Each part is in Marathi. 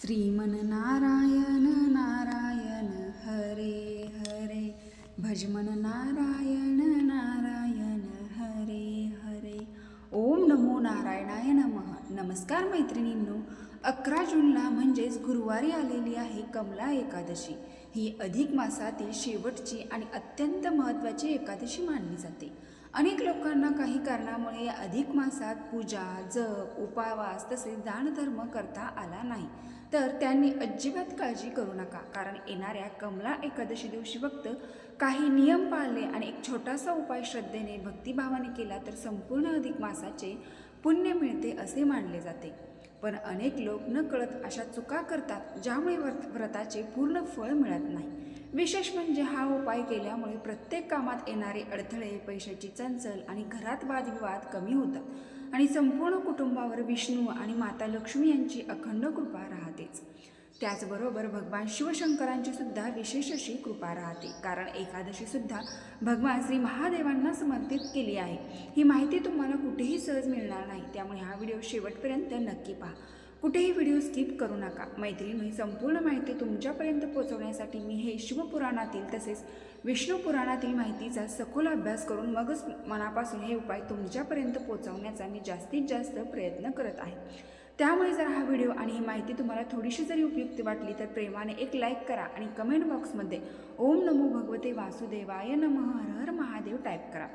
श्रीमन नारायण नारायण हरे हरे भजमन नारायण नारायण हरे हरे. ओम नमो नारायणाय नमः. नमस्कार मैत्रिणींनो, 11 जूनला म्हणजेच गुरुवारी आलेली आहे कमला एकादशी. ही अधिक मासातील शेवटची आणि अत्यंत महत्त्वाची एकादशी मानली जाते. अनेक लोकांना काही कारणामुळे या अधिक मासात पूजा, जप, उपवास तसेच दानधर्म करता आला नाही, तर त्यांनी अजिबात काळजी करू नका. कारण येणाऱ्या कमला एकादशी दिवशी फक्त काही नियम पाळले आणि एक छोटासा उपाय श्रद्धेने, भक्तिभावाने केला तर संपूर्ण अधिक मासाचे पुण्य मिळते असे मानले जाते. पण अनेक लोक नकळत अशा चुका करतात ज्यामुळे व्रताचे पूर्ण फळ मिळत नाही. विशेष म्हणजे हा उपाय केल्यामुळे प्रत्येक कामात येणारे अडथळे, पैशाची चंचल आणि घरात वादविवाद कमी होतात आणि संपूर्ण कुटुंबावर विष्णू आणि माता लक्ष्मी यांची अखंड कृपा राहतेच. त्याचबरोबर भगवान शिवशंकरांची सुद्धा विशेष अशी कृपा राहते. कारण एकादशी सुद्धा भगवान श्री महादेवांना समर्पित केली आहे. ही माहिती तुम्हाला कुठेही सहज मिळणार नाही, त्यामुळे हा व्हिडिओ शेवटपर्यंत नक्की पहा. कुठेही व्हिडिओ स्किप करू नका. मैत्रिणी, ही संपूर्ण माहिती तुमच्यापर्यंत पोहोचवण्यासाठी मी हे शिवपुराणातील तसेच विष्णू पुराणातील माहितीचा सखोल अभ्यास करून मगच मनापासून हे उपाय तुमच्यापर्यंत पोहोचवण्याचा मी जास्तीत जास्त प्रयत्न करत आहे. त्यामुळे जर हा व्हिडिओ आणि ही माहिती तुम्हाला थोडीशी जरी उपयुक्त वाटली तर प्रेमाने एक लाईक करा आणि कमेंट बॉक्समध्ये ओम नमो भगवते वासुदेवाय नमः हर हर महादेव टाईप करा.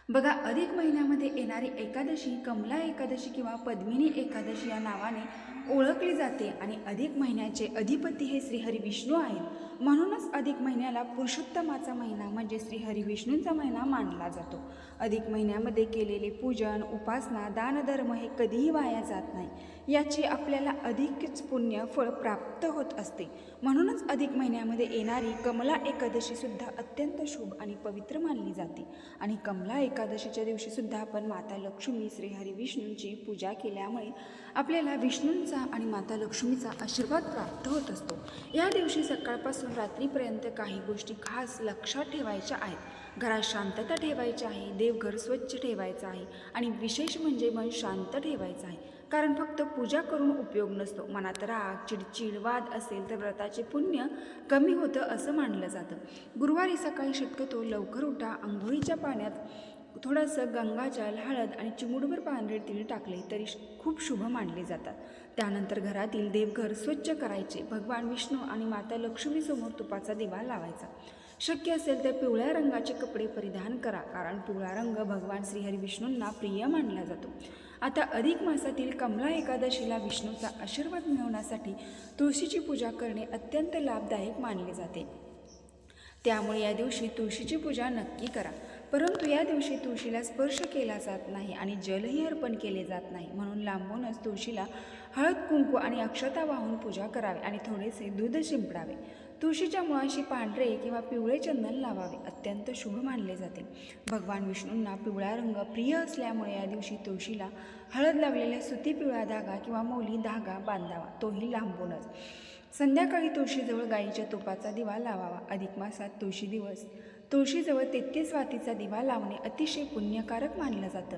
बघा, अधिक महिन्यामध्ये येणारी एकादशी कमला एकादशी किंवा पद्मिनी एकादशी या नावाने ओळखली जाते आणि अधिक महिन्याचे अधिपती हे श्रीहरी विष्णू आहेत. म्हणूनच अधिक महिन्याला पुरुषोत्तमाचा महिना म्हणजे श्रीहरी विष्णूंचा महिना मानला जातो. अधिक महिन्यामध्ये केलेले पूजन, उपासना, दानधर्म हे कधीही वाया जात नाही. याची आपल्याला अधिकच पुण्य फळ प्राप्त होत असते. म्हणूनच अधिक महिन्यामध्ये येणारी कमला एकादशी सुद्धा अत्यंत शुभ आणि पवित्र मानली जाते. आणि कमला एकादशीच्या दिवशी सुद्धा आपण माता लक्ष्मी, श्रीहरी विष्णूंची पूजा केल्यामुळे आपल्याला विष्णूंचा आणि माता लक्ष्मीचा आशीर्वाद प्राप्त होत असतो. या दिवशी सकाळपासून रात्रीपर्यंत काही गोष्टी खास लक्षात ठेवायच्या आहेत. घरात शांतता ठेवायची आहे, देवघर स्वच्छ ठेवायचं आहे आणि विशेष म्हणजे मन शांत ठेवायचं आहे. कारण फक्त पूजा करून उपयोग नसतो. मनात राग, चिडचिड, वाद असेल तर व्रताचे पुण्य कमी होतं असं मानलं जातं. गुरुवारी सकाळी शक्यतो लवकर उठा. अंघोळीच्या पाण्यात थोडंसं गंगाजल, हळद आणि चिमूटभर पांढरे तीळ टाकले तरी खूप शुभ मानले जातात. त्यानंतर घरातील देवघर स्वच्छ करायचे. भगवान विष्णू आणि माता लक्ष्मीसमोर तुपाचा दिवा लावायचा. शक्य असेल तर पिवळ्या रंगाचे कपडे परिधान करा, कारण पिवळा रंग भगवान श्रीहरी विष्णूंना प्रिय मानला जातो. आता अधिक मासातील कमला एकादशीला विष्णूचा आशीर्वाद मिळवण्यासाठी तुळशीची पूजा करणे अत्यंत लाभदायक मानले जाते. त्यामुळे या दिवशी तुळशीची पूजा नक्की करा. परंतु या दिवशी तुळशीला स्पर्श केला जात नाही आणि जलही अर्पण केले जात नाही. म्हणून लांबूनच तुळशीला हळद, कुंकू आणि अक्षता वाहून पूजा करावी आणि थोडेसे दूध शिंपडावे. तुळशीच्या मुळाशी पांढरे किंवा पिवळे चंदन लावावे. अत्यंत शुभ मानले जाते. भगवान विष्णूंना पिवळा रंग प्रिय असल्यामुळे या दिवशी तुळशीला हळद लावलेला सुती पिवळा धागा किंवा मौली धागा बांधावा, तोही लांबूनच. संध्याकाळी तुळशीजवळ गाईच्या तुपाचा दिवा लावावा. अधिक मासात तुळशीजवळ 33 वातीचा दिवा लावणे अतिशय पुण्यकारक मानलं जातं.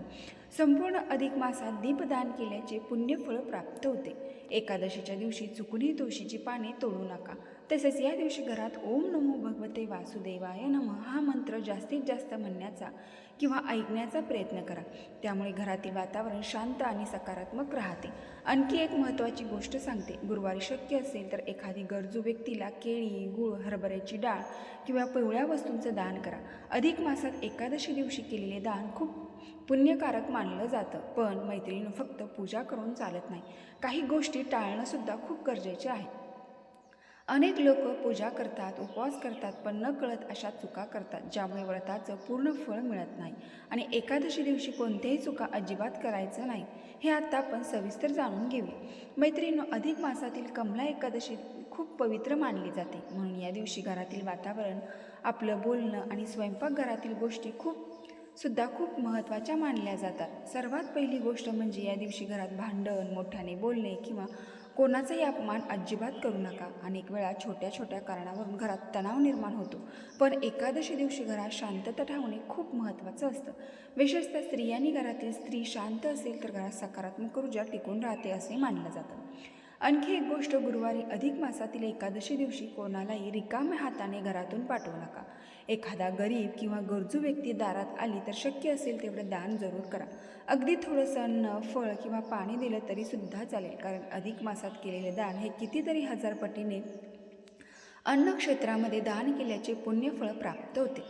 संपूर्ण अधिक मासात दीपदान केल्याचे पुण्यफळ प्राप्त होते. एकादशीच्या दिवशी चुकूनही तुळशीची पाने तोडू नका. तसेच या दिवशी घरात ओम नमो भगवते वासुदेवाय नमः हा मंत्र जास्तीत जास्त म्हणण्याचा किंवा ऐकण्याचा प्रयत्न करा. त्यामुळे घरातील वातावरण शांत आणि सकारात्मक राहते. आणखी एक महत्त्वाची गोष्ट सांगते. गुरुवारी शक्य असेल तर एखादी गरजू व्यक्तीला केळी, गूळ, हरभऱ्याची डाळ किंवा पिवळ्या वस्तूंचं दान करा. अधिक मासात एकादशी दिवशी केलेले दान खूप पुण्यकारक मानलं जातं. पण मैत्रिणीनं फक्त पूजा करून चालत नाही. काही गोष्टी टाळणंसुद्धा खूप गरजेचे आहे. अनेक लोक पूजा करतात, उपवास करतात, पण न कळत अशा चुका करतात ज्यामुळे व्रताचं पूर्ण फळ मिळत नाही. आणि एकादशी दिवशी कोणत्याही चुका अजिबात करायचं नाही. हे आता आपण सविस्तर जाणून घेऊया. मैत्रिणींनो, अधिक मासातील कमला एकादशी खूप पवित्र मानली जाते. म्हणून या दिवशी घरातील वातावरण, आपलं बोलणं आणि स्वयंपाकघरातील गोष्टी खूप महत्त्वाच्या मानल्या जातात. सर्वात पहिली गोष्ट म्हणजे या दिवशी घरात भांडण, मोठ्याने बोलणे किंवा कोणाचाही अपमान अजिबात करू नका. अनेक वेळा छोट्या छोट्या कारणावरून घरात तणाव निर्माण होतो. पण एकादशी दिवशी घरात शांतता ठेवणे खूप महत्त्वाचं असतं. विशेषतः स्त्रियांनी घरातील स्त्री शांत असेल तर घरात सकारात्मक ऊर्जा टिकून राहते असे मानलं जातं. आणखी एक गोष्ट, गुरुवारी अधिक मासातील एकादशी दिवशी कोणालाही रिकाम्या हाताने घरातून पाठवू नका. एखादा गरीब किंवा गरजू व्यक्ती दारात आली तर शक्य असेल तेवढं दान जरूर करा. अगदी थोडंसं अन्न, फळ किंवा पाणी दिलं तरीसुद्धा चालेल, कारण अधिक मासात केलेले दान हे कितीतरी हजार पटीने अन्नक्षेत्रामध्ये दान केल्याचे पुण्यफळ प्राप्त होते.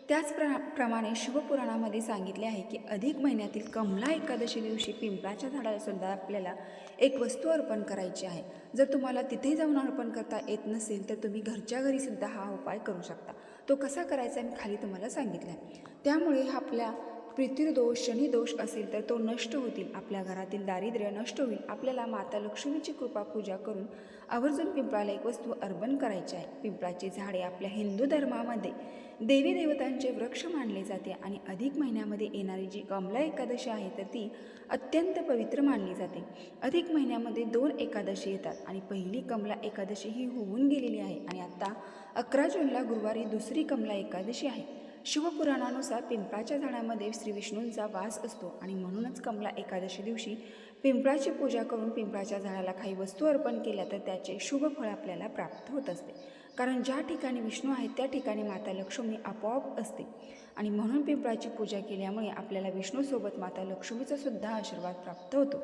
त्याचप्रमाणे शिवपुराणामध्ये सांगितले आहे की अधिक महिन्यातील कमला एकादशी दिवशी पिंपळाच्या झाडाला सुद्धा आपल्याला एक वस्तू अर्पण करायची आहे. जर तुम्हाला तिथे जाऊन अर्पण करता येत नसेल तर तुम्ही घरच्या घरीसुद्धा हा उपाय करू शकता. तो कसा करायचा मी खाली तुम्हाला सांगितला आहे. त्यामुळे आपल्या पितृदोष, शनिदोष असेल तर तो नष्ट होतील, आपल्या घरातील दारिद्र्य नष्ट होईल. आपल्याला माता लक्ष्मीची कृपा पूजा करून आवर्जून पिंपळाला एक वस्तू अर्पण करायची आहे. पिंपळाचे झाडे आपल्या हिंदू धर्मामध्ये देवी देवतांचे वृक्ष मानले जाते आणि अधिक महिन्यामध्ये येणारी जी कमला एकादशी आहे तर ती अत्यंत पवित्र मानली जाते. अधिक महिन्यामध्ये 2 एकादशी येतात आणि पहिली कमला एकादशी ही होऊन गेलेली आहे आणि आता 11 जूनला गुरुवारी दुसरी कमला एकादशी आहे. शिवपुराणानुसार पिंपळाच्या झाडामध्ये श्री विष्णूंचा वास असतो आणि म्हणूनच कमला एकादशी दिवशी पिंपळाची पूजा करून पिंपळाच्या झाडाला काही वस्तू अर्पण केल्या तर त्याचे शुभ फळ आपल्याला प्राप्त होत असते. कारण ज्या ठिकाणी विष्णू आहेत त्या ठिकाणी माता लक्ष्मी आपोआप असते आणि म्हणून पिंपळाची पूजा केल्यामुळे आपल्याला विष्णूसोबत माता लक्ष्मीचा सुद्धा आशीर्वाद प्राप्त होतो.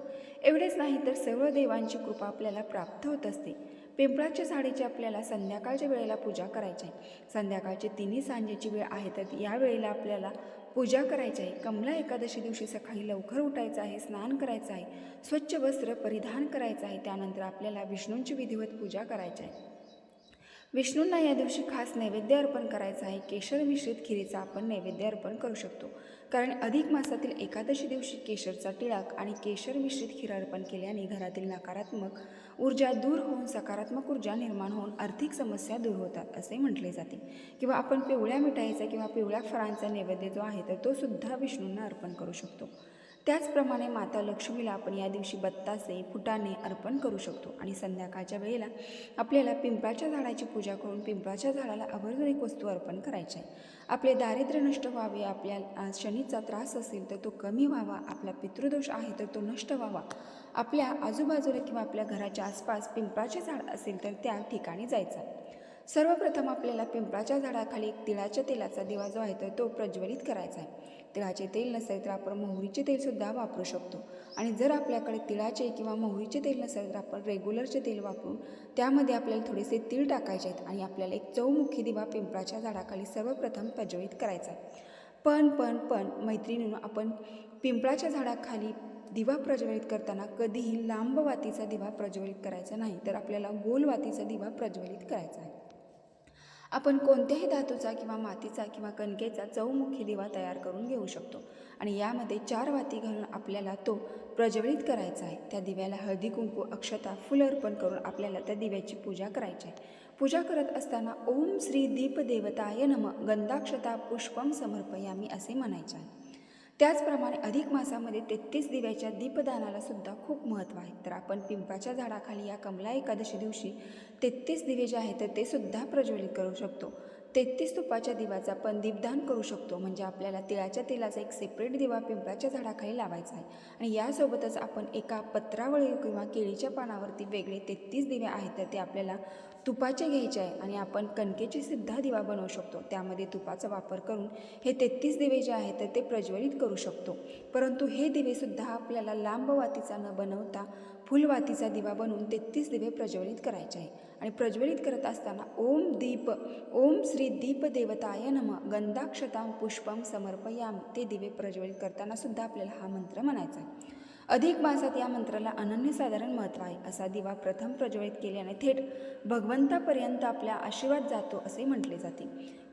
एवढेच नाही तर सर्व देवांची कृपा आपल्याला प्राप्त होत असते. पिंपळाच्या झाडाची आपल्याला संध्याकाळच्या वेळेला पूजा करायची आहे. संध्याकाळची 3 सांजेची वेळ आहे तर या वेळेला आपल्याला पूजा करायची आहे. कमला एकादशी दिवशी सकाळी लवकर उठायचं आहे, स्नान करायचं आहे, स्वच्छ वस्त्र परिधान करायचं आहे. त्यानंतर आपल्याला विष्णूंची विधिवत पूजा करायची आहे. विष्णूंना या दिवशी खास नैवेद्य अर्पण करायचा आहे. केशर मिश्रित खिरीचा आपण नैवेद्य अर्पण करू शकतो, कारण अधिक मासातील एकादशी दिवशी केशरचा टिळाक आणि केशर मिश्रित खीर अर्पण केल्याने घरातील नकारात्मक ऊर्जा दूर होऊन सकारात्मक ऊर्जा निर्माण होऊन आर्थिक समस्या दूर होतात असे म्हटले जाते. किंवा आपण पिवळ्या मिठाईचा किंवा पिवळ्या फळांचा नैवेद्य जो आहे तर तो सुद्धा विष्णूंना अर्पण करू शकतो. त्याचप्रमाणे माता लक्ष्मीला आपण या दिवशी बत्तासे, फुटाणे अर्पण करू शकतो आणि संध्याकाळच्या वेळेला आपल्याला पिंपळाच्या झाडाची पूजा करून पिंपळाच्या झाडाला आवर्जून एक वस्तू अर्पण करायची आहे. आपले दारिद्र्य नष्ट व्हावे, आपल्या शनीचा त्रास असेल तर तो कमी व्हावा, आपला पितृदोष आहे तर तो नष्ट व्हावा. आपल्या आजूबाजूला किंवा आपल्या घराच्या आसपास पिंपळाचे झाड असेल तर त्या ठिकाणी जायचं. सर्वप्रथम आपल्याला पिंपळाच्या झाडाखाली एक तिळाच्या तेलाचा दिवा जो आहे तर तो प्रज्वलित करायचा आहे. तिळाचे तेल नसेल तर आपण मोहरीचे तेलसुद्धा वापरू शकतो आणि जर आपल्याकडे तिळाचे किंवा मोहरीचे तेल नसेल तर आपण रेग्युलरचे तेल वापरून त्यामध्ये आपल्याला थोडेसे तीळ टाकायचे आहेत आणि आपल्याला एक चौमुखी दिवा पिंपळाच्या झाडाखाली सर्वप्रथम प्रज्वलित करायचा आहे. पण मैत्रिणींनो, आपण पिंपळाच्या झाडाखाली दिवा प्रज्वलित करताना कधीही लांब वातीचा दिवा प्रज्वलित करायचा नाही, तर आपल्याला गोल वातीचा दिवा प्रज्वलित करायचा आहे. आपण कोणत्याही धातूचा किंवा मातीचा किंवा कणकेचा चौमुखी दिवा तयार करून घेऊ शकतो आणि यामध्ये 4 वाती घालून आपल्याला तो प्रज्वलित करायचा आहे. त्या दिव्याला हळदी, कुंकू, अक्षता, फुलं अर्पण करून आपल्याला त्या दिव्याची पूजा करायची आहे. पूजा करत असताना ओम श्री दीपदेवताय नमः गंधाक्षता पुष्पम समर्पयामी असे म्हणायचे आहे. त्याचप्रमाणे अधिक मासामध्ये 33 दिव्याच्या दीपदानाला सुद्धा खूप महत्त्व आहे. तर आपण पिंपळाच्या झाडाखाली या कमला एकादशी दिवशी 33 दिवे जे आहेत तर ते सुद्धा प्रज्वलित करू शकतो. 33 तुपाच्या दिव्याचा आपण दीपदान करू शकतो. म्हणजे आपल्याला तिळाच्या तेलाचा एक सेपरेट दिवा पिंपळाच्या झाडाखाली लावायचा आहे आणि यासोबतच आपण एका पत्रावळी किंवा केळीच्या पानावरती वेगळे 33 दिवे आहेत तर ते आपल्याला तुपाचे घ्यायचे आहे आणि आपण कणकेचे सुद्धा दिवा बनवू शकतो. त्यामध्ये तुपाचा वापर करून हे 33 दिवे जे आहेत तर ते प्रज्वलित करू शकतो. परंतु हे दिवेसुद्धा आपल्याला लांब वातीचा न बनवता फुलवातीचा दिवा बनवून 33 दिवे प्रज्वलित करायचे आहे आणि प्रज्वलित करत असताना ओम श्री दीपदेवताय नमः गंधाक्षतां पुष्पम समर्पयामि ते दिवे प्रज्वलित करताना सुद्धा आपल्याला हा मंत्र म्हणायचा आहे. अधिक मासात या मंत्राला अनन्यसाधारण महत्त्व आहे. असा दिवा प्रथम प्रज्वलित केल्याने थेट भगवंतापर्यंत आपला आशीर्वाद जातो असे म्हटले जाते.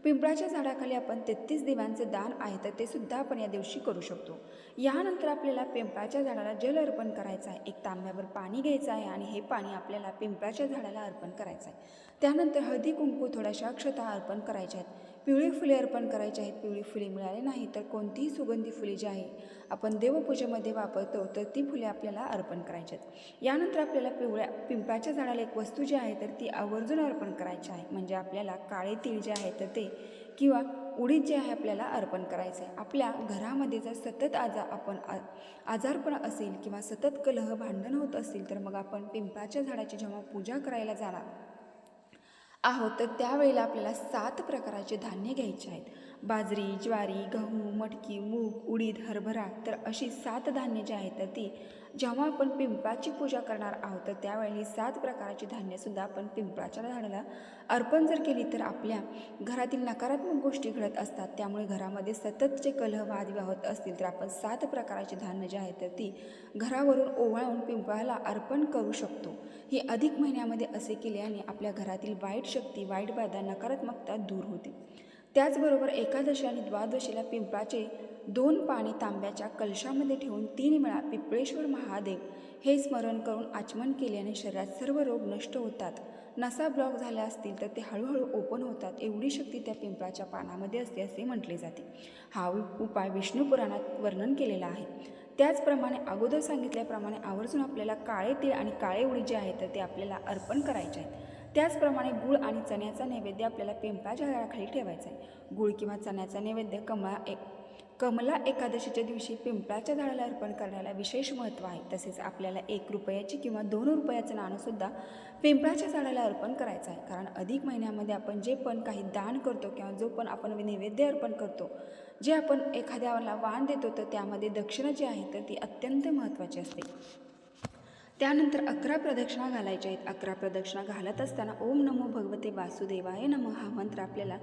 पिंपळाच्या झाडाखाली आपण 33 दिव्यांचे दान आहे तर ते सुद्धा आपण या दिवशी करू शकतो. यानंतर आपल्याला पिंपळाच्या झाडाला जल अर्पण करायचं आहे. एक तांब्यावर पाणी घ्यायचं आहे आणि हे पाणी आपल्याला पिंपळाच्या झाडाला अर्पण करायचं आहे. त्यानंतर हळदी, कुंकू, थोड्याशा अक्षता अर्पण करायच्या आहेत. पिवळी फुले अर्पण करायची आहेत. पिवळी फुले मिळाली नाही तर कोणतीही सुगंधी फुले जी आहे आपण देवपूजेमध्ये वापरतो तर ती फुले आपल्याला अर्पण करायची आहेत. यानंतर आपल्याला पिंपळाच्या झाडाला एक वस्तू जी आहे तर ती आवर्जून अर्पण करायची आहे. म्हणजे आपल्याला काळे तीळ जे आहे तर ते किंवा उडीद जे आहे आपल्याला अर्पण करायचं आहे. आपल्या घरामध्ये जर सतत आजारपण असेल किंवा सतत कलह भांडण होत असतील तर मग आपण पिंपळाच्या झाडाची जेव्हा पूजा करायला जाणार आहोत तर त्यावेळेला आपल्याला 7 प्रकारचे धान्य घ्यायचे आहेत. बाजरी, ज्वारी, गहू, मटकी, मूग, उडीद, हरभरा तर अशी 7 धान्य जी आहेत तर ती जेव्हा आपण पिंपळाची पूजा करणार आहोत तर त्यावेळी ही 7 प्रकारची धान्यसुद्धा आपण पिंपळाच्या झाडाला अर्पण जर केली तर आपल्या घरातील नकारात्मक गोष्टी घडत असतात. त्यामुळे घरामध्ये सतत जे कलह वादविवाद होत असतील तर आपण 7 प्रकारची धान्य जी आहेत तर ती घरावरून ओवाळून पिंपळाला अर्पण करू शकतो. ही अधिक महिन्यामध्ये असे केल्याने आपल्या घरातील वाईट शक्ती, वाईट बाधा, नकारात्मकता दूर होते. त्याचबरोबर एकादशी आणि द्वादशीला पिंपळाचे 2 पाने तांब्याच्या कलशामध्ये ठेवून 3 वेळा पिंपळेश्वर महादेव हे स्मरण करून आचमन केल्याने शरीरात सर्व रोग नष्ट होतात. नसा ब्लॉक झाल्या असतील तर ते हळूहळू ओपन होतात. एवढी शक्ती त्या पिंपळाच्या पानामध्ये असते असे म्हटले जाते. हा उपाय विष्णू पुराणात वर्णन केलेला आहे. त्याचप्रमाणे अगोदर सांगितल्याप्रमाणे आवर्जून आपल्याला काळे तीळ आणि काळे उडीद जे आहे तर ते आपल्याला अर्पण करायचे आहेत. त्याचप्रमाणे गूळ आणि चण्याचा नैवेद्य आपल्याला पिंपळाच्या झाडाखाली ठेवायचा आहे. गूळ किंवा चण्याचा नैवेद्य कमला एकादशीच्या दिवशी पिंपळाच्या झाडाला अर्पण करण्याला विशेष महत्त्व आहे. तसेच आपल्याला 1 रुपयाची किंवा 2 रुपयाचं नाणंसुद्धा पिंपळाच्या झाडाला अर्पण करायचं आहे. कारण अधिक महिन्यामध्ये आपण जे पण काही दान करतो किंवा जो पण आपण नैवेद्य अर्पण करतो, जे आपण एखाद्याला वाण देतो तर त्यामध्ये दक्षिणा जी आहे तर ती अत्यंत महत्त्वाची असते. त्यानंतर 11 प्रदक्षिणा घालायच्या आहेत. 11 प्रदक्षिणा घालत असताना ओम नमो भगवते वासुदेवाय नमः हा मंत्र आपल्याला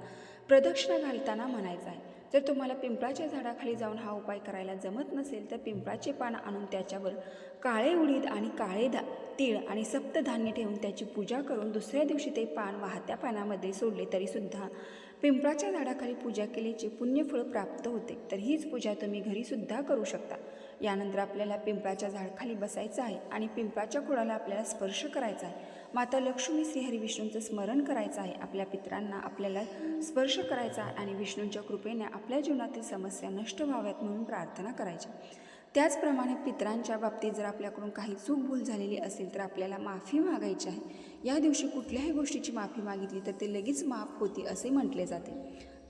प्रदक्षिणा घालताना म्हणायचा आहे. जर तुम्हाला पिंपळाच्या झाडाखाली जाऊन हा उपाय करायला जमत नसेल तर पिंपळाचे पान आणून त्याच्यावर काळे उडीद आणि काळे तीळ आणि सप्तधान्य ठेवून त्याची पूजा करून दुसऱ्या दिवशी ते पान वाहत्या पाण्यामध्ये सोडले तरीसुद्धा पिंपळाच्या झाडाखाली पूजा केल्याचे पुण्यफळ प्राप्त होते. तर हीच पूजा तुम्ही घरीसुद्धा करू शकता. यानंतर आपल्याला पिंपळाच्या झाडाखाली बसायचं आहे आणि पिंपळाच्या खोडाला आपल्याला स्पर्श करायचा आहे. माता लक्ष्मी, श्रीहरी विष्णूंचं स्मरण करायचं आहे. आपल्या पितरांना आपल्याला स्पर्श करायचा आहे आणि विष्णूंच्या कृपेने आपल्या जीवनातील समस्या नष्ट व्हाव्यात म्हणून प्रार्थना करायची. त्याचप्रमाणे पितरांच्या बाबतीत जर आपल्याकडून काही चूक भूल झालेली असेल तर आपल्याला माफी मागायची आहे. या दिवशी कुठल्याही गोष्टीची माफी मागितली तर ते लगेच माफ होते असे म्हटले जाते.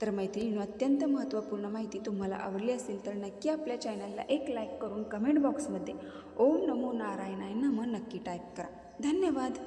तर मैत्रिणींनो, अत्यंत महत्त्वपूर्ण माहिती तुम्हाला आवडली असेल तर नक्की आपल्या चॅनलला एक लाईक करून कमेंट बॉक्समध्ये ओम नमो नारायणाय नमः नक्की टाईप करा. धन्यवाद.